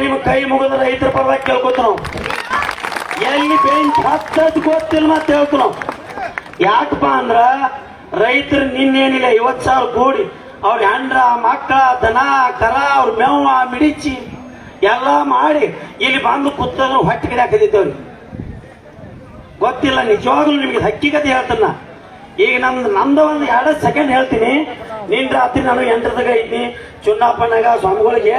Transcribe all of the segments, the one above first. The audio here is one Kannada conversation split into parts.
ನಿಮ್ಮ ಕೈ ಮುಗಿದ ರೈತರ ಪರವಾಗಿ ಕೇಳ್ಕೊತ ನಾವು ಎಲ್ಲಿ ಬೆಂಕಿ ಹತ್ತದ್ ಗೊತ್ತಿಲ್ಲ ಮತ್ತೆ ಹೇಳ್ತು ನಾವು. ಯಾಕಪ್ಪ ಅಂದ್ರ ರೈತರು ನಿನ್ನೇನಿಲ್ಲ 50,000 ಕೂಡಿ ಅವ್ರ ಹೆಂಡ್ರ ಮಕ್ಕಳ ದನ ಕರ ಅವ್ರ ಮೇವ ಮಿಡಿಚಿ ಎಲ್ಲ ಮಾಡಿ ಇಲ್ಲಿ ಬಂದು ಕೂತದ್ರು ಹೊಟ್ಟೆ ಗಿಡ ಹಾಕಿದ್ದೇವ್ರಿ. ಗೊತ್ತಿಲ್ಲ ನಿಜವಾಗ್ಲೂ ನಿಮ್ಗೆ ಹಕ್ಕಿಗತೆ ಹೇಳ್ತಾನ. ಈಗ ನಮ್ದು ಒಂದು 2 ಸೆಕೆಂಡ್ ಹೇಳ್ತೀನಿ. ನಿನ್ ರಾತ್ರಿ ನಾನು 8ದಾಗ ಇದ್ದೀನಿ ಚುನಾಪಣ್ಣಾಗ ಸ್ವಾಮಿಗಳಿಗೆ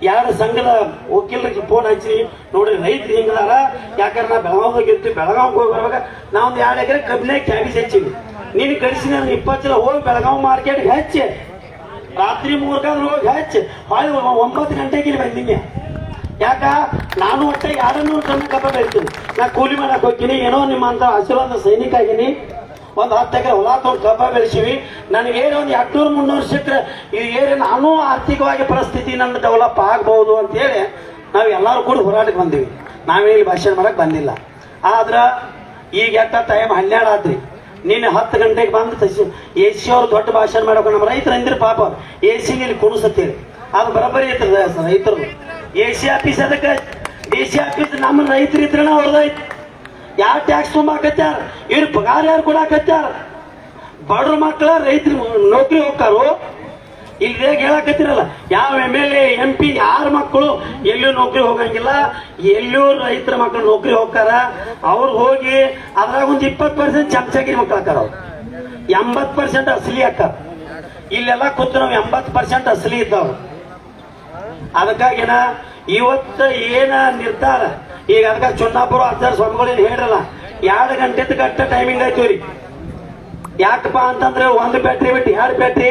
2 ಸಂಘದ ವಕೀಲರಿಗೆ ಫೋನ್ ಹಚ್ಚಿ ನೋಡ್ರಿ ರೈತರು ಹಿಂಗದಾರ. ಯಾಕಂದ್ರೆ ನಾ ಬೆಳಗಾವ್ದಾಗ ಇರ್ತೀವಿ, ಬೆಳಗಾವ್ಗೆ ಹೋಗಿ ಬರುವಾಗ ನಾವೊಂದು 2 ಎಕರೆ ಕಬ್ಬಿನಾಗ ಕ್ಯಾಬೇಜ್ ಹಚ್ಚಿವಿ. ನೀನು ಕಳಿಸಿ ನಾನು 20 ಚೀಲ ಹೋಗಿ ಬೆಳಗಾವ್ ಮಾರ್ಕೆಟ್ಗೆ ಹಚ್ಚಿ ರಾತ್ರಿ 3 ಗಂಟೆ ಹೋಗಿ ಹಚ್ಚಿ ಹೊಳ್ಳಿ 9 ಗಂಟೆಗೆ ಇಲ್ಲಿ ಬಂದಿನಿ. ಯಾಕ ನಾನು ಒಟ್ಟೆ 200 ಟನ್ ಕಬ್ಬ ಬೆಳಿತೀನಿ. ನಾ ಕೂಲಿ ಮಾಡಕ್ ಹೋಗ್ತೀನಿ, ಏನೋ ನಿಮ್ಮ ಅಂತ ಆಶೀರ್ವಾದ ಸೈನಿಕ ಆಗಿನಿ. ಒಂದು 10 ಎಕರೆ ಹೊಲ ತೊಗೊಂಡು ಕಬ್ಬ ಬೆಳೆಸಿವಿ. ನನಗೆ ಏನು ಒಂದು 200-300 ಸಿಕ್ಕರೆ ಇದು ಏನು ನಾನು ಆರ್ಥಿಕವಾಗಿ ಪರಿಸ್ಥಿತಿ ನನ್ನ ಡೆವಲಪ್ ಆಗ್ಬಹುದು ಅಂತೇಳಿ ನಾವು ಎಲ್ಲರೂ ಕೂಡ ಹೋರಾಟಕ್ಕೆ ಬಂದೀವಿ. ನಾವೇನು ಭಾಷಣ ಮಾಡಕ್ ಬಂದಿಲ್ಲ. ಆದ್ರ ಈಗ ಎಟ್ಟ ಟೈಮ್ 12 ಆದ್ರಿ. ನೀನು 10 ಗಂಟೆಗೆ ಬಂದು AC ಅವ್ರು ದೊಡ್ಡ ಭಾಷಣ ಮಾಡಬೇಕು. ನಮ್ಮ ರೈತರು ಅಂದಿರು ಪಾಪ AC ಇಲ್ಲಿ ಕುಣಿಸತ್ತೇಳಿ ಅದು ಬರೋಬ್ಬರಿ ಐತದ ರೈತರು. AC ಆಫೀಸ್ ಅದಕ್ಕೆ DC ಆಫೀಸ್ ನಮ್ಮ ರೈತರು ಇದ್ರನ ಅವ್ರದೈತಿ. ಯಾರು ಟ್ಯಾಕ್ಸ್ ತುಂಬಾಕತ್ಯಾರ, ಇವ್ರು ಪಗಾರ ಯಾರು ಕೊಡಾಕತ್ಯಾರ? ಬಡ್ರ ಮಕ್ಕಳ ರೈತರು ನೌಕರಿ ಹೋಗ್ತಾರೋ ಇಲ್ಲಿ ಹೇಳಕತ್ತಿರಲ್ಲ. ಯಾವ MLA MP ಯಾರ ಮಕ್ಕಳು ಎಲ್ಲೂ ನೌಕರಿ ಹೋಗಂಗಿಲ್ಲ, ಎಲ್ಲೂ ರೈತರ ಮಕ್ಕಳು ನೌಕರಿ ಹೋಗ್ತಾರ. ಅವ್ರು ಹೋಗಿ ಅದ್ರಾಗ ಒಂದು 20% ಚಮಚಾಗಿರಿ ಮಕ್ಕಳು ಹಾಕಾರ. ಅವ್ರು 80% ಅಸಲಿ ಹಾಕಾರ. ಇಲ್ಲೆಲ್ಲ ಕೂತು ನಾವು 80% ಅಸಲಿ ಇದ್ದಾವ. ಅದಕ್ಕಾಗಿನ ಇವತ್ತ ಏನ ನಿರ್ಧಾರ ಈಗ ಅದಕ್ಕೆ ಚುನಾಪುರ ಆಚಾರ ಸ್ವಾಮಿಗಳು ಏನು ಹೇಳಿರಲ್ಲ 2 ಗಂಟೆ ಗಟ್ಟ ಟೈಮಿಂಗ್ ಆಯ್ತು ರೀ. ಯಾಕಪ್ಪ ಅಂತಂದ್ರೆ 1 ಬ್ಯಾಟ್ರಿ ಬಿಟ್ಟು 2 ಬ್ಯಾಟ್ರಿ,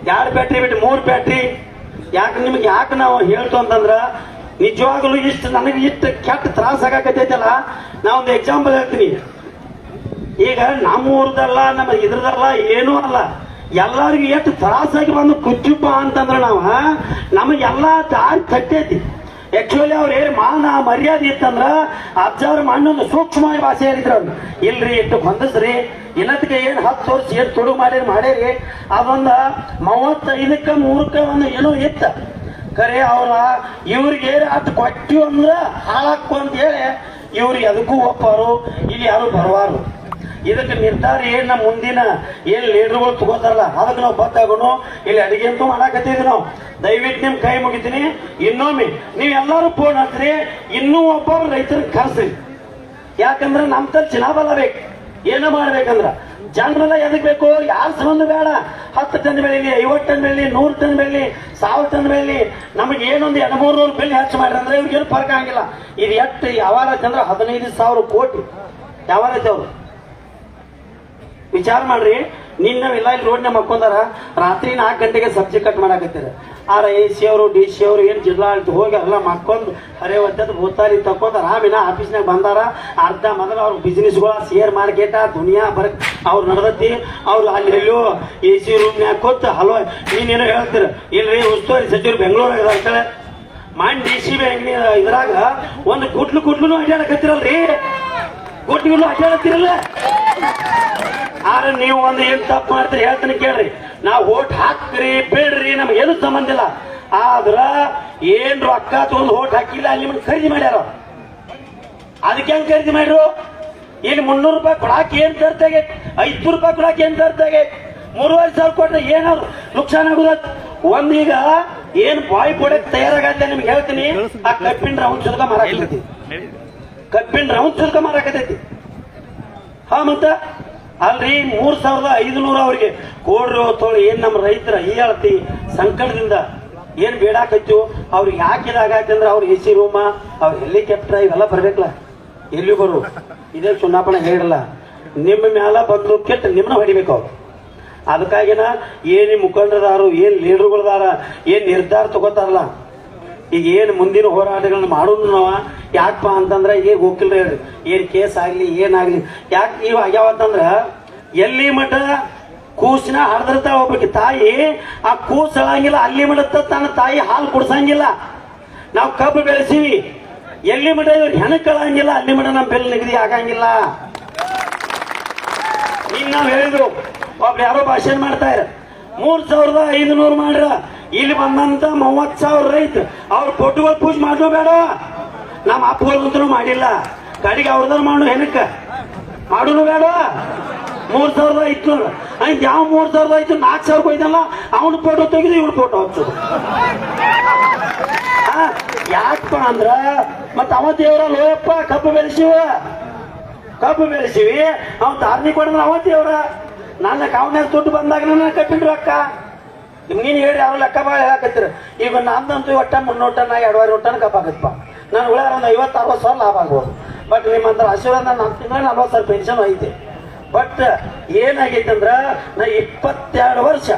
2 ಬ್ಯಾಟ್ರಿ ಬಿಟ್ಟು 3 ಬ್ಯಾಟ್ರಿ. ಯಾಕೆ ನಿಮ್ಗೆ ಯಾಕೆ ನಾವು ಹೇಳ್ತು ಅಂತಂದ್ರ ನಿಜವಾಗ್ಲೂ ಇಷ್ಟು ನನಗೆ ಇಷ್ಟು ಕೆಟ್ಟ ತ್ರಾಸ ಆಗಾಕತ್ತೈತಲ್ಲ. ನಾ ಒಂದು ಎಕ್ಸಾಂಪಲ್ ಹೇಳ್ತೀನಿ. ಈಗ ನಮ್ಮ ಊರದಲ್ಲ ನಮ್ಮ ಇದ್ರದಲ್ಲ ಏನೂ ಅಲ್ಲ, ಎಲ್ಲರಿಗೂ ಎಷ್ಟು ತ್ರಾಸಾಗಿ ಬಂದು ಕುಚ್ಚುಪ್ಪ ಅಂತಂದ್ರೆ ನಮಗೆಲ್ಲ ದಾರಿ ತಟ್ಟೈತಿ. ಆಕ್ಚುಲಿ ಅವ್ರು ಏನು ಮಾನ ಮರ್ಯಾದೆ ಇತ್ತಂದ್ರ ಅಜ್ಜವ್ರ ಮಣ್ಣೊಂದು ಸೂಕ್ಷ್ಮವಾಗಿ ಭಾಷೆ ಹೇಳಿದ್ರು. ಅವ್ರು ಇಲ್ರಿ ಇಟ್ಟು ಹೊಂದಿಸ್ರಿ ಇನ್ನದಕ್ಕೆ ಏನು 10 ವರ್ಷ ಏನು ತುಡು ಮಾಡೇರಿ ಅದೊಂದು 35ಕ್ಕೆ 3ಕ್ಕೆ ಒಂದು ಏನೋ ಇತ್ತ ಖರೆ. ಅವ್ರ ಇವ್ರಿಗೆ ಅಷ್ಟು ಕೊಟ್ಟಿವ್ ಅಂದ್ರ ಹಾಳಾಕು ಅಂತ ಹೇಳಿ ಇವ್ರಿಗೆ ಅದಕ್ಕೂ ಒಪ್ಪಾರು, ಇಲ್ಲಿ ಯಾರು ಬರವಾರು. ಇದಕ್ಕೆ ನಿರ್ಧಾರ ಏನ್ ನಮ್ಮ ಮುಂದಿನ ಏನ್ ಲೀಡರ್ಗಳು ತಗೋತಾರಲ್ಲ ಅದಕ್ಕೆ ನಾವು ಬತ್ತಾಗೋನು. ಇಲ್ಲಿ ಅಡಿಗೆ ಅಂತೂ ಮಾಡಾಕತ್ತಿದ್ವಿ ನಾವು. ದಯವಿಟ್ಟು ನಿಮ್ ಕೈ ಮುಗಿತೀನಿ. ಇನ್ನೊಮ್ಮೆ ನೀವೆಲ್ಲರೂ ಫೋನ್ ಹಚ್ಚ್ರಿ, ಇನ್ನೂ ಒಬ್ಬರು ರೈತರಿಗೆ ಕರ್ಸ್ರಿ. ಯಾಕಂದ್ರೆ ನಮ್ ತರ ಚಿನಾಬಲ ಬೇಕು. ಏನೋ ಮಾಡ್ಬೇಕಂದ್ರ ಜನರೆಲ್ಲ ಎದಕ್ ಬೇಕು, ಯಾರ ಸಂಬಂಧ ಬೇಡ. 10 ಟನ್ ಬೆಳೀಲಿ, 50 ಟನ್ ಬೆಳೀಲಿ, 100 ಟನ್ ಬೆಳೀಲಿ, 1000 ಟನ್ ಬೆಳೀಲಿ, ನಮಗೆ ಏನೊಂದು 200-300 ಬಿಲ್ ಹೆಚ್ಚು ಮಾಡ್ರಿ ಅಂದ್ರೆ ಇವ್ರಿಗೇನು ಫರ್ಕ್ ಆಗಿಲ್ಲ. ಇದು ಎಷ್ಟು ಯಾವಾಗ ಅಂದ್ರೆ 15,000 ಕೋಟಿ ಯಾವಾಗೈತೆ ಅವ್ರು ವಿಚಾರ ಮಾಡ್ರಿ. ನಿನ್ನೆಲ್ಲ ಇಲ್ಲಿ ರೋಡ್ನ ಮಕ್ಕೊಂಡಾರ ರಾತ್ರಿ 4 ಗಂಟೆಗೆ ಸಬ್ಜಿ ಕಟ್ ಮಾಡಾಕತ್ತೀರ. AC ಅವರು DC ಅವರು ಏನು ಜಿಲ್ಲಾಡಳಿತ ಹೋಗಿ ಎಲ್ಲ ಮಕ್ಕೊಂದು ಹರೇ ಒದ್ದದ್ದು ಭೂತಾರಿ ತಕ್ಕೊಂಡ್ ಆರಾಮಿನ ಆಫೀಸ್ನಾಗ ಬಂದಾರ. ಅರ್ಧ ಮೊದಲು ಅವ್ರ ಬಿಸ್ನೆಸ್ಗಳ ಶೇರ್ ಮಾರ್ಕೆಟ ದುನಿಯಾ ಬರಕ್ ಅವ್ರು ನಡೆದತ್ತಿ. ಅವ್ರು ಅಲ್ಲಿ ಎಲ್ಲೋ AC ರೂಮ್ನ್ಯಾಗ ಕೂತ್ ಹಲೋ ನೀನೇನೋ ಹೇಳ್ತೀರ. ಇಲ್ರಿ ಉಸ್ತುವಾರಿ ಸಚಿವರು ಬೆಂಗಳೂರಾಗ ಇರ್ತಾರೆ ಮಾಡಿ DC ಬ್ಯಾಂಕ್ ಇದ್ರಾಗ ಒಂದು ಗುಟ್ಲು ಅಡ್ಡಾಡಕತ್ತಿರಲ್ರಿ, ಗುಟ್ಲು ಅಡ್ಡಾಡತ್ತಿರಲ್ಲ. ಆದ್ರೆ ನೀವು ಒಂದು ಏನ್ ತಪ್ಪು ಮಾಡ್ತೀರಿ ಹೇಳ್ತೀನಿ ಕೇಳ್ರಿ. ನಾವು ಓಟ್ ಹಾಕ್ರಿ ಬೇಡ್ರಿ ನಮ್ಗೇನು ಸಂಬಂಧ ಇಲ್ಲ. ಆದ್ರ ಏನ್ ರೊಕ್ಕ ತಗೊಂಡು ಓಟ್ ಹಾಕಿಲ್ಲ ಅಲ್ಲಿ ಖರೀದಿ ಮಾಡ್ಯಾರ. ಅದಕ್ಕೆ ಹೆಂಗ್ ಖರೀದಿ ಮಾಡ್ರು? ಇಲ್ಲಿ 300 ರೂಪಾಯಿ ಕೊಡಾಕ್ ಏನ್ ತರ್ತಾಗೆ, 500 ರೂಪಾಯಿ ಕೊಡಾಕ್ ಏನ್ ತರ್ತಾಗೆ, 3,500 ಕೊಟ್ರೆ ಏನಾದ್ರು ನುಕ್ಸಾನ್ ಆಗುದ. ಒಂದೀಗ ಏನ್ ಬಾಯಿ ಕೊಡಕ್ ತಯಾರಾಗತ್ತೆ ನಿಮ್ಗೆ ಹೇಳ್ತೀನಿ. ಆ ಕಬ್ಬಿನ ರೌಂಡ್ ಸುಲ್ಕ ಮಾರಾಕತೈತಿ, ಕಬ್ಬಿನ ರೌಂಡ್ ಸುಲ್ಕ ಮಾರಾಕತೈತಿ. ಹಾ ಮತ್ತ ಅಲ್ರಿ 3,500 ಅವ್ರಿಗೆ ಕೋಡ್ರಿ ಹೊತ್ತೋಳು ಏನ್ ನಮ್ಮ ರೈತರ ಈ ಹೇಳ್ತಿ ಸಂಕಟದಿಂದ ಏನ್ ಬೇಡಾಕತ್ತು ಅವ್ರಿಗೆ ಹಾಕಿದಾಗತ್ತೆ ಅಂದ್ರೆ ಅವ್ರ AC ರೂಮ ಅವ್ರ ಹೆಲಿಕಾಪ್ಟರ್ ಇವೆಲ್ಲ ಬರ್ಬೇಕಲ್ಲ. ಎಲ್ಲಿ ಬರು ಇದೇ ಚುನಾವಣೆ ಹೇಳಿರಲ್ಲ ನಿಮ್ಮ ಮ್ಯಾಲ ಬಂದು ಕೆಟ್ಟ ನಿಮ್ಮನ್ನ ಹೊಡಿಬೇಕು ಅವ್ರು. ಅದಕ್ಕಾಗಿನ ಏನ್ ಮುಖಂಡರದಾರು ಏನ್ ಲೀಡರ್ಗಳದಾರ ಏನ್ ನಿರ್ಧಾರ ತಗೋತಾರಲ್ಲ ಈಗ ಏನ್ ಮುಂದಿನ ಹೋರಾಟಗಳನ್ನ ಮಾಡೋದು ನಾವ. ಯಾಕಪ್ಪ ಅಂತಂದ್ರ ಈಗ ಹೋಗಿಲ್ರಿ ಹೇಳ್ರಿ ಏನ್ ಕೇಸ್ ಆಗ್ಲಿ ಏನಾಗ್ಲಿ ಯಾಕೆ ನೀವು ಆಗ್ಯಾವತ್ತಂದ್ರ ಎಲ್ಲಿ ಮಠ ಕೂಸಿನ ಹಡ್ದಿರ್ತಾಳ ಒಬ್ಬಕ್ಕೆ ತಾಯಿ, ಆ ಕೂಸ್ ಹೇಳಂಗಿಲ್ಲ ಅಲ್ಲಿ ಮಠ ತನ್ನ ತಾಯಿ ಹಾಲು ಕುಡ್ಸಂಗಿಲ್ಲ. ನಾವು ಕಬ್ಬು ಬೆಳೆಸಿವಿ ಎಲ್ಲಿ ಮಠ ಇವ್ರು ಹೆಣಕ್ಕಳಂಗಿಲ್ಲ ಅಲ್ಲಿ ಮಠ ನಮ್ಮ ಬೆಲೆ ನಿಗದಿ ಆಗಂಗಿಲ್ಲ. ಈಗ ನಾವ್ ಹೇಳಿದ್ರು ಒಬ್ರು ಯಾರೋ ಭಾಷಣ ಮಾಡ್ತಾ ಇರ 3,500 ಮಾಡ್ರ ಇಲ್ಲಿ ಬಂದಂತ 30,000 ರೈತ ಅವ್ರ ಫೋಟೋಗಳು ಪೂಜೆ ಮಾಡೋ ಬೇಡ. ನಮ್ಮ ಅಪ್ಪಗಳಂತೂ ಮಾಡಿಲ್ಲ, ಕಡೆಗೆ ಅವ್ರದಾರ ಮಾಡು ಹೆನಕ್ಕ ಮಾಡೋನು ಬೇಡ. 3,500 ಅಂತ ಯಾವ 3,500 4,000 ಹೋಯ್ತಲ್ಲ ಅವನ ಫೋಟೋ ತೆಗೆದು ಇವ್ನ ಫೋಟೋ ಹಚ್ಚೋದು. ಯಾಕಪ್ಪ ಅಂದ್ರ ಮತ್ತ ಅವ ದೇವ್ರ ಲೋಯಪ್ಪ ಕಬ್ಬು ಬೆಳೆಸಿವಿ ಅವ್ ಧಾರ್ಮಿಕ ಕೊಡಿದ್ರೆ ಅವ ದೇವ್ರ. ನನ್ನ ಕಾವನ್ಯಾಗ ದುಡ್ಡು ಬಂದಾಗ ನನ್ನ ಕಟ್ಟಿದ್ರು ಅಕ್ಕ ನಿಮ್ಗೇನು ಹೇಳಿ ಅವ್ರು ಲೆಕ್ಕ ಬಾಳ ಹೇಳಕತ್ತೀರ. ಈಗ ನಂದಂತೂ ಒಟ್ಟ 300 ಟನ್ 2.5 ಟನ್ ಕಬ್ಬ ಆಗತ್ತಪ್ಪ. ನಾನು ಉಳಿಯಾರ ಒಂದು 50-60 ಸಾವಿರ ಲಾಭ ಆಗ್ಬೋದು. ಬಟ್ ನಿಮ್ಮಂತ ಆಶೀರ್ವಾದ ನಾನು ತಿಂಗಳ 40 ಸಾವಿರ ಪೆನ್ಷನ್ ಐತೆ. ಬಟ್ ಏನಾಗೈತೆ ಅಂದ್ರ ನಾ 22 ವರ್ಷ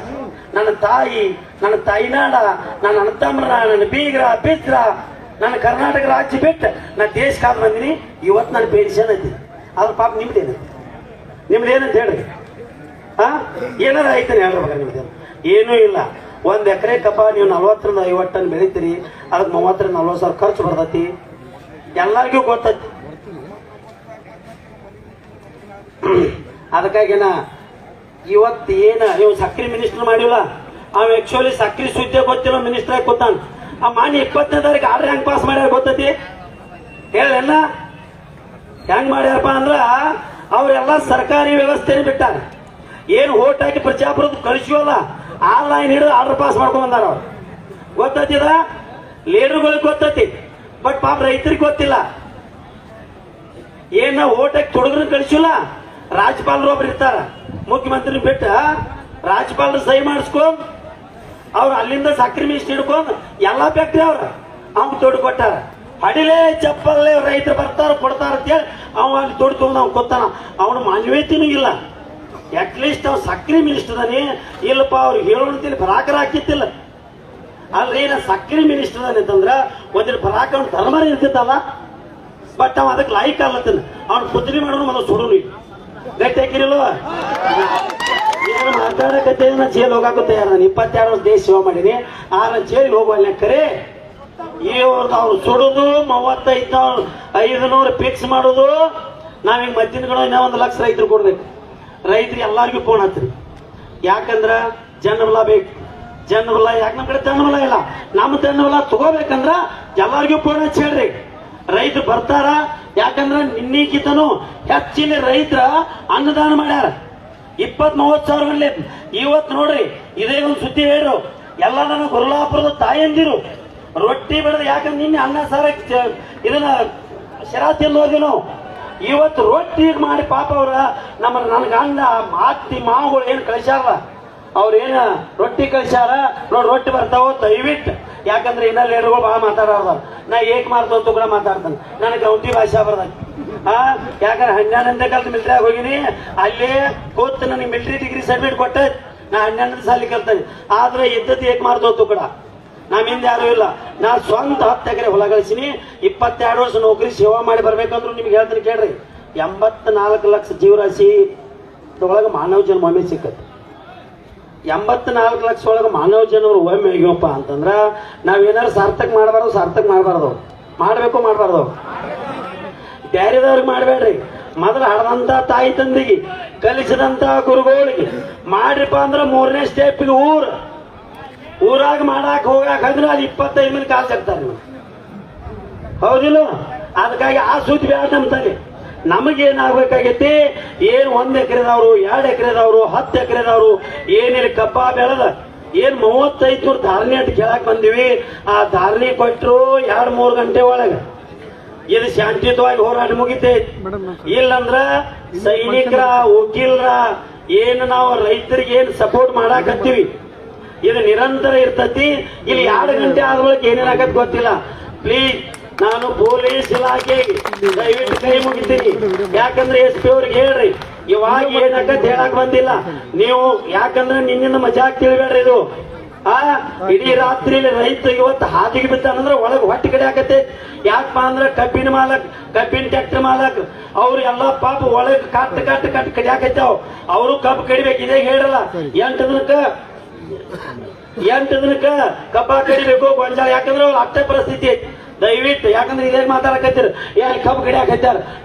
ನನ್ನ ತಾಯಿ, ನನ್ನ ತಾಯಿನಾಡ, ನನ್ನ ಅಣ್ಣತಮ್ಮರ, ನನ್ನ ಬೀಗ್ರ ಬಿದ್ರ, ನನ್ನ ಕರ್ನಾಟಕ ರಾಜ್ಯ ಬಿಟ್ಟು ನಾ ದೇಶ ಕಾದ್ ಬಂದಿನಿ. ಇವತ್ತು ನನ್ನ ಪೆನ್ಷನ್ ಐತಿ. ಅದ್ರ ಪಾಪ ನಿಮ್ದೇನಂತ ಹೇಳ್ರಿ. ಏನಾರ ಐತೇನೆ ಹೇಳ್ರಿ. ನಿಮ್ದೇನು ಏನೂ ಇಲ್ಲ. 1 ಎಕರೆ ಕಬ್ಬ ನೀವು 40ರಿಂದ 50 ಟನ್ ಬೆಳಿತೀರಿ, ಅದಕ್ಕೆ 30ರಿಂದ 40 ಸಾವಿರ ಖರ್ಚು ಬರ್ತೈತಿ. ಎಲ್ಲರಿಗೂ ಗೊತ್ತೈತಿ. ಅದಕ್ಕಾಗಿನ ಇವತ್ತು ಇವ್ ಸಕ್ರಿ ಮಿನಿಸ್ಟರ್ ಮಾಡಿಲ್ಲ. ಅವ್ ಆಕ್ಚುಲಿ ಸಕ್ರಿ ಸುದ್ದಿ ಗೊತ್ತಿಲ್ಲ, ಮಿನಿಸ್ಟರ್ ಆಗಿ ಕೂತಾನ. ಆ ಮಾನ್ಯ 20ನೇ ತಾರೀಕು ಆರ್ಡರ್ ಹೆಂಗ್ ಪಾಸ್ ಮಾಡ್ಯಾರ ಗೊತ್ತೈತಿ ಹೇಳ. ಹೆಂಗ್ ಮಾಡ್ಯಾರಪ್ಪ ಅಂದ್ರ ಅವ್ರೆಲ್ಲ ಸರ್ಕಾರಿ ವ್ಯವಸ್ಥೆನ ಬಿಟ್ಟಾರ. ಏನು ಓಟ್ ಹಾಕಿ ಪ್ರಜಾಪ್ರಭುತ್ವ ಕಳಿಸಿವಲ್ಲ ಆನ್ಲೈನ್ ಹಿಡಿದು ಆರ್ಡರ್ ಪಾಸ್ ಮಾಡ್ಕೊಂಡ್ ಬಂದಾರ. ಅವ್ರು ಗೊತ್ತೈತಿದ ಲೀಡರ್ಗಳಿಗೆ ಗೊತ್ತೈತಿ. ಬಟ್ ಪಾಪ ರೈತರಿಗೆ ಗೊತ್ತಿಲ್ಲ. ಏನ ಓಟ್ ಹಾಕಿ ತೊಡಗ್ರ ಕಳಿಸಿಲ್ಲ. ರಾಜ್ಯಪಾಲರು ಒಬ್ರು ಇರ್ತಾರ, ಮುಖ್ಯಮಂತ್ರಿ ಬಿಟ್ಟ ರಾಜ್ಯಪಾಲರು ಸಹಿ ಮಾಡಿಸ್ಕೊಂಡ್ ಅವ್ರು ಅಲ್ಲಿಂದ ಸಕ್ರಿ ಮಿಸ್ಟ್ ಹಿಡ್ಕೊಂಡ್ ಎಲ್ಲಾ ಫ್ಯಾಕ್ಟ್ರಿ ಅವ್ನು ತೊಡ್ಡು ಕೊಟ್ಟಾರ. ಹಡಿಲೇ ಚಪ್ಪಲ್ಲೇ ರೈತರು ಬರ್ತಾರ ಕೊಡ್ತಾರ ಅಂತೇಳಿ ಅವ ಅಲ್ಲಿ ತೊಡ್ ತಗೊಂಡ್ ಅವ್ನು ಕೊತ್ತಾನ. ಅವನು ಮಾನ್ಯತೆನೂ ಇಲ್ಲ. ಅಟ್ಲೀಸ್ಟ್ ಅವ್ರು ಸಕ್ರಿ ಮಿನಿಸ್ಟರ್ ಅದಾನೆ ಇಲ್ಲಪ್ಪ ಅವ್ರಿಗೆ ಹೇಳೋಣ ಬರಾಕರ ಹಾಕಿತ್ತಿಲ್ಲ. ಅಲ್ರಿ ನಾ ಸಕ್ರಿ ಮಿನಿಸ್ಟರ್ ಅದಾನೆ ಅಂತಂದ್ರ ಒಂದಿನ ಬರಾಕ ಅವ್ನ ಧರ್ಮರ ಇರ್ತಿತ್ತಲ್ಲ. ಬಟ್ ಅವ ಅದಕ್ಕೆ ಲಾಯ್ಕ್ ಅಲ್ಲತ್ತನ. ಅವ್ನು ಪುತ್ರಿ ಮಾಡೋನು ಮೊದಲು ಸುಡೋನು ಗಟ್ಟಿ ಹಾಕಿರಲ್ವ. ಏನು ಮಾತಾಡಕತ್ತೆ ನಾ ಜೈಲ್ ಹೋಗಾಕತ್ತೆ. ನಾನು 22 ವರ್ಷ ದೇಶ ಸೇವೆ ಮಾಡೀನಿ. ನಾನು ಜೈಲಿಗೆ ಹೋಗುವಲ್ಲ ಕರೆ ಇವ್ರದ್ದು ಅವ್ರು ಸುಡುದು 35,500 ಫಿಕ್ಸ್ ಮಾಡೋದು. ನಾವ್ ಹಿಂಗ್ ಮದ್ದಿನಗಳು ಇನ್ನೂ 1 ಲಕ್ಷ ರೈತರು ಕೊಡ್ಬೇಕು. ರೈತರಿಗೆ ಎಲ್ಲಾರ್ಗೂ ಫೋನ್ ಹತ್ರಿ. ಯಾಕಂದ್ರ ಜನಬಲ ಬೇಕು. ಜನಬಲ ಯಾಕೆ ನಮ್ಮ ಕಡೆ ಜನಬಲ ಇಲ್ಲ. ನಮ್ಮ ಜನಬಲ ತಗೋಬೇಕಂದ್ರ ಎಲ್ಲಾರ್ಗೂ ಫೋನ್ ಹಚ್ಚಿ ಹೇಳ್ರಿ. ರೈತರು ಬರ್ತಾರ. ಯಾಕಂದ್ರ ನಿನ್ನಿಗಿತನು ಹೆಚ್ಚಿನ ರೈತರ ಅನ್ನದಾನ ಮಾಡ್ಯಾರ 20-30 ಸಾವಿರ. ಇವತ್ತು ನೋಡ್ರಿ ಇದೇ ಒಂದು ಸುದ್ದಿ ಹೇಳ್ರು. ಎಲ್ಲ ನನ್ನ ಕೊಲ್ಲಾಪುರದ ತಾಯಂದಿರು ರೊಟ್ಟಿ ಬೆಳೆದ. ಯಾಕಂದ್ರೆ ನಿನ್ನೆ ಅನ್ನ ಸಾರ ಇದನ್ನ ಶರಾತಿಯಲ್ಲಿ ಹೋದಿನೋ. ಇವತ್ತು ರೊಟ್ಟಿ ಮಾಡಿ ಪಾಪ ಅವ್ರ ನನ್ನ ಗಂಡ ಅತ್ತಿ ಮಾವುಗಳು ಏನ್ ಕಳಿಸ್ಯಾರ ಅವ್ರೇನ ರೊಟ್ಟಿ ಕಳಿಸ್ಯಾರ ನೋಡಿ. ರೊಟ್ಟಿ ಬರ್ತಾವ ದಯವಿಟ್ಟು. ಯಾಕಂದ್ರೆ ಇನ್ನ ಲೀಡರ್ಗಳು ಭಾಳ ಮಾತಾಡೋದ. ನಾ ಏಕ್ ಮಾರ್ತಂತೂ ಕೂಡ ಮಾತಾಡ್ತಾನೆ. ನನಗೆ ಗೌಂಟಿ ಭಾಷೆ ಬರ್ದಾಗ. ಯಾಕಂದ್ರೆ 12ನೇ ಕಲ್ತು ಮಿಲಿಟರಿಯಾಗ ಹೋಗಿನಿ. ಅಲ್ಲೇ ಕೂತ್ ನನಗೆ ಮಿಲಿಟರಿ ಡಿಗ್ರಿ ಸರ್ಟಿಫಿಕೇಟ್ ಕೊಟ್ಟ. ನಾ 12ನೇ ಸಾಲಿ ಕಲ್ತೇನೆ. ಆದ್ರೆ ಇದ್ದದ್ದು ಏಕ್ ಮಾರ್ತಂತೂ ಕೂಡ ನಮ್ಮಿಂದ ಯಾರು ಇಲ್ಲ. ನಾ ಸ್ವಂತ 10 ಎಕರೆ ಹೊಲ ಗಳಿಸಿನಿ. 22 ವರ್ಷ ನೌಕರಿ ಸೇವಾ ಮಾಡಿ ಬರ್ಬೇಕಂದ್ರು ನಿಮ್ಗೆ ಹೇಳ್ತೀನಿ ಕೇಳ್ರಿ. 84 ಲಕ್ಷ ಜೀವರಾಶಿ ಒಳಗೆ ಮಾನವ ಜನ್ಮ ಒಮ್ಮೆ ಸಿಕ್ಕತ್ತೆ. 84 ಲಕ್ಷ ಒಳಗೆ ಮಾನವ ಜನ್ಮರು ಒಮ್ಮೆ ಆಗ್ಯವಪ್ಪ ಅಂತಂದ್ರ ನಾವೇನಾರು ಸಾರ್ಥಕ್ ಮಾಡಬಾರ್ದು. ಮಾಡ್ಬೇಕು. ಬ್ಯಾರೆದವ್ರಿಗೆ ಮಾಡಬೇಡ್ರಿ. ಮೊದಲು ಹಡದಂತ ತಾಯಿ ತಂದಿಗೆ ಕಲಿಸಿದಂತ ಗುರುಗಳಿಗೆ ಮಾಡ್ರಿಪ್ಪ ಅಂದ್ರ 3ನೇ ಸ್ಟೆಪ್ಗೆ ಊರಾಗ ಮಾಡಾಕ ಹೋಗಾಕ ಅಂದ್ರೆ ಅಲ್ಲಿ 25 ಮಂದಿ ಕಾಲ್ ಸಿಗ್ತಾರೆ ನೀವು. ಹೌದಿಲ್ಲ? ಅದಕ್ಕಾಗಿ ಆ ಸುದ್ದಿ ಬೇಡ ನಮ್ಮ ತಲೆ. ನಮಗೇನಾಗಬೇಕಾಗೈತಿ, ಏನ್ 1 ಎಕರೆದವ್ರು 2 ಎಕರೆದವ್ರು 10 ಎಕರೆದವ್ರು ಏನಿಲ್ಲ ಕಬ್ಬ ಬೆಳೆದ ಏನ್ 35 ಧಾರಣಿ ಅಂತ ಕೇಳಕ್ ಬಂದಿವಿ. ಆ ಧಾರಣಿ ಕೊಟ್ಟರು 2-3 ಗಂಟೆ ಒಳಗೆ ಇದು ಶಾಂತಿಯುತವಾಗಿ ಹೋರಾಟ ಮುಗಿತೈತಿ. ಇಲ್ಲಂದ್ರ ಸೈನಿಕರ ವಕೀಲರ ಏನು ನಾವು ರೈತರಿಗೆ ಏನ್ ಸಪೋರ್ಟ್ ಮಾಡಾಕತ್ತೀವಿ ಇದು ನಿರಂತರ ಇರ್ತತಿ. ಇಲ್ಲಿ 2 ಗಂಟೆ ಆದ್ಮೇಲೆ ಏನೇನಾಗತ್ ಗೊತ್ತಿಲ್ಲ. ಪ್ಲೀಸ್ ನಾನು ಪೊಲೀಸ್ ಇಲಾಖೆಗೆ ದಯವಿಟ್ಟು ಕೈ ಮುಗಿತೀನಿ. ಯಾಕಂದ್ರೆ SP ಅವ್ರಿಗೆ ಹೇಳ್ರಿ ಇವಾಗ ಏನಾಗತ್ ಹೇಳಕ್ ಬಂದಿಲ್ಲ ನೀವು. ಯಾಕಂದ್ರೆ ನಿನ್ನಿಂದ ಮಜಾಕ್ ತಿಳಿಬೇಡ್ರಿ. ಇದು ಇಡೀ ರಾತ್ರಿ ರೈತ ಇವತ್ತು ಹಾದಿಗೆ ಬಿದ್ದಾನಂದ್ರೆ ಒಳಗೆ ಹೊಟ್ಟೆ ಕಡೆ ಆಕತ್ತೆ. ಯಾಕಪ್ಪ ಅಂದ್ರೆ ಕಬ್ಬಿನ ಟ್ರ್ಯಾಕ್ಟರ್ ಮಾಲಕ್ ಅವ್ರು ಎಲ್ಲ ಪಾಪ ಒಳಗೆ ಕಟ್ ಕಡಿಯಾಕತ್ತಾವ. ಅವರು ಕಬ್ಬು ಕಡಿಬೇಕು. ಇದೇ ಹೇಳಲ್ಲ 8 ದಿನಕ್ಕ ಕಬ್ಬ ಕಡಿಬೇಕು ಗೊಂಜಾಳ. ಯಾಕಂದ್ರೆ ಅವ್ರು ಅಷ್ಟೇ ಪರಿಸ್ಥಿತಿ ಐತಿ. ದಯವಿಟ್ಟು, ಯಾಕಂದ್ರೆ ಇದೇ ಮಾತಾಡಕತ್ತೀರ, ಕಬ್ಬು ಗಿಡ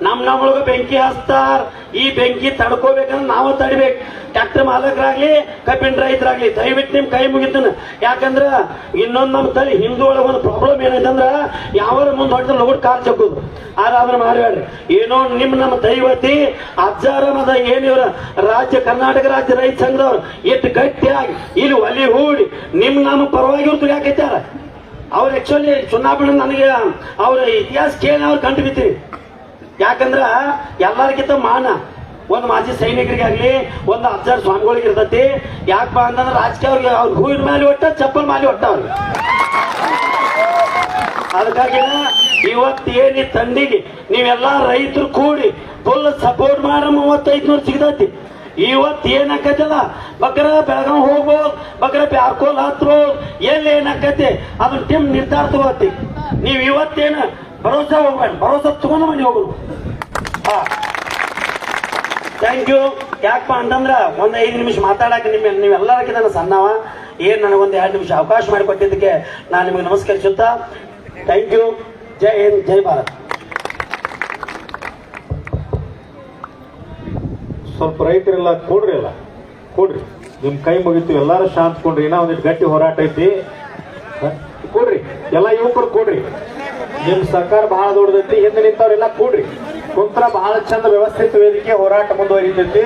ನಮ್ಮೊಳಗ ಬೆಂಕಿ ಹಚ್ತಾರ. ಈ ಬೆಂಕಿ ತಡ್ಕೋಬೇಕಂದ್ರೆ ನಾವು ತಡಿಬೇಕು. ಟ್ರ್ಯಾಕ್ಟರ್ ಮಾಲಕರಾಗ್ಲಿ, ಕಬ್ಬಿನ ರೈತರಾಗ್ಲಿ, ದಯವಿಟ್ಟು ನಿಮ್ ಕೈ ಮುಗಿತಾನ. ಯಾಕಂದ್ರ ಇನ್ನೊಂದು ನಮ್ಮ ತಲೆ ಹಿಂದೂ ಒಳಗ ಒಂದು ಪ್ರಾಬ್ಲಮ್ ಏನೈತಂದ್ರ ಯಾವಾಗ ಮುಂದೆ ಹೊಡೆದ್ರೆ ಲೋಡ್ ಕಾರ್ ಚಕ್ಕೋದು. ಆದ್ರೆ ಅದನ್ನ ಮಾಡಬೇಡ್ರಿ. ಏನೋ ನಮ್ಮ ದೈವತಿ ಅಜ್ಜಾರ ಮದ ಏನಿವ್ರ ರಾಜ್ಯ ಕರ್ನಾಟಕ ರಾಜ್ಯ ರೈತ ಸಂಘದವ್ರು ಎಷ್ಟು ಗಟ್ಟಿಯಾಗಿ ಇಲ್ಲಿ ಒಲಿ ಹೂಡಿ ನಮ್ಮ ಪರವಾಗಿ ಇವ್ರು ತುಳಿಯಾಕೈತಾರ. ಅವ್ರು ಆಕ್ಚುಲಿ ಚುನಾವಣೆ ನನಗೆ ಅವ್ರ ಇತಿಹಾಸ ಕೇಳಿ ಅವ್ರು ಕಂಡು ಬಿತ್ತೀವಿ. ಯಾಕಂದ್ರ ಎಲ್ಲರಿಗಿಂತ ಮಾನ ಒಂದು ಮಾಜಿ ಸೈನಿಕರಿಗಾಗ್ಲಿ, ಒಂದು ಅಜ್ಜಾರ್ ಸ್ವಾಮಿಗಳಿಗೆ ಇರ್ತತಿ. ಯಾಕಪ್ಪ ಅಂತಂದ್ರೆ ರಾಜಕೀಯ ಅವ್ರಿಗೆ ಅವ್ರ ಹೂವಿನ ಮೇಲೆ ಒಟ್ಟ, ಚಪ್ಪಲ್ ಮೇಲೆ ಒಟ್ಟ ಅವ್ರಿಗೆ. ಅದಕ್ಕಾಗಿ ಇವತ್ತೇನಿ ತಂಡಿಗೆ ನೀವೆಲ್ಲಾ ರೈತರು ಕೂಡಿ ಫುಲ್ ಸಪೋರ್ಟ್ ಮಾಡ್ರ 3500 ಸಿಗತೈತಿ. ಇವತ್ತು ಏನಾಕೈತಲ್ಲ, ಬಕ್ರ ಬೆಳಗಾವ್ ಹೋಗ್ಬೋದು, ಬಕ್ರ ಬ್ಯಾರ್ಕೋಲ್ ಹತ್ಬೋದು, ಎಲ್ಲಿ ಏನಾಕೈತಿ ಅದನ್ನ ಟೀಮ್ ನಿರ್ಧಾರ ತಗೋತಿ. ನೀವು ಇವತ್ತೇನು ಭರೋಸಾ ಹೋಗ್ಬೇಡಿ, ಭರೋಸಾ ತಗೊಂಡು ಮನೆ ಹೋಗುದು. ಹಾ, ಥ್ಯಾಂಕ್ ಯು. ಯಾಕಪ್ಪ ಅಂತಂದ್ರ ಒಂದ್ 5 ನಿಮಿಷ ಮಾತಾಡಕ್ಕೆ ನೀವೆಲ್ಲರಿಗಿಂತ ನಾನು ಸಣ್ಣವ. ಏನ್ ನನಗೊಂದು 2 ನಿಮಿಷ ಅವಕಾಶ ಮಾಡಿಕೊಟ್ಟಿದ್ದಕ್ಕೆ ನಾನು ನಿಮಗೆ ನಮಸ್ಕರಿಸುತ್ತಾ ಥ್ಯಾಂಕ್ ಯು. ಜೈ ಹಿಂದ್, ಜೈ ಭಾರತ್. ಸ್ವಲ್ಪ ರೈತರೆಲ್ಲ ಕೊಡ್ರಿ, ನಿಮ್ ಕೈ ಮುಗಿತು. ಎಲ್ಲಾರು ಶಾಂತ ಕೊಡ್ರಿ. ಏನೋ ಒಂದಿಟ್ಟು ಗಟ್ಟಿ ಹೋರಾಟ ಐತಿ, ಕೊಡ್ರಿ. ಎಲ್ಲ ಯುವಕರು ಕೊಡ್ರಿ. ನಿಮ್ ಸರ್ಕಾರ ಬಹಳ ದೊಡ್ಡದೈತಿ. ಹಿಂದೆ ನಿಂತವ್ರೆಲ್ಲ ಕೂಡ್ರಿ. ಕುಂತ್ರ ಬಹಳ ಚಂದ ವ್ಯವಸ್ಥಿತ ವೇದಿಕೆ ಹೋರಾಟ ಮುಂದುವರಿತೈತಿ.